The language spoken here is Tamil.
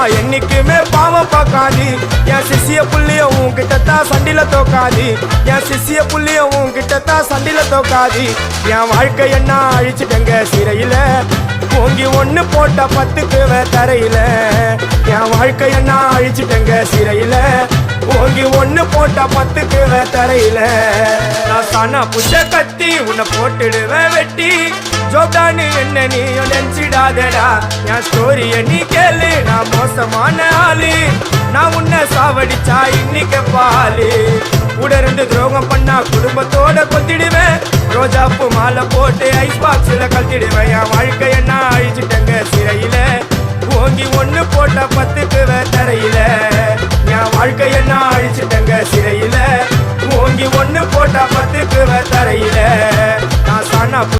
அம்மா என்னைக்குமே பாவம் பார்க்காது என் சிசிய புள்ளிய உன்கிட்டத்தான் சண்டில தோக்காது என் சிசிய புள்ளிய உன்கிட்டத்தான் சண்டில தோக்காது என் வாழ்க்கை என்ன அழிச்சிட்டங்க சிறையில ஓங்கி ஒண்ணு போட்ட 10க்கு தரையில என் வாழ்க்கை என்ன அழிச்சிட்டங்க சிறையில ஓங்கி ஒண்ணு போட்ட 10க்கு தரையில நான் சானா புஷ கத்தி உன்னை போட்டுடுவேன் வெட்டி ஜோப்டானு என்ன நீ நினைச்சிடாதடா என் ஸ்டோரிய நீ கேளு நான் மோசமான ஆளு நான் உன்னை சாவடிச்சா இன்னைக்கு பாலு உடருந்து துரோகம் பண்ணா குடும்பத்தோட கொத்திடுவேன் ரோஜாப்பு மாலை போட்டு ஐஸ் பாக்ஸ்ல கழட்டிடுவேன் என் வாழ்க்கை என்ன அழிச்சிட்டங்க சிறையில ஓங்கி ஒண்ணு போட்ட 10க்கு தரையில என் வாழ்க்கை என்ன அழிச்சிட்டங்க சிறையில ஓங்கி ஒண்ணு போட்ட 10க்கு தரையில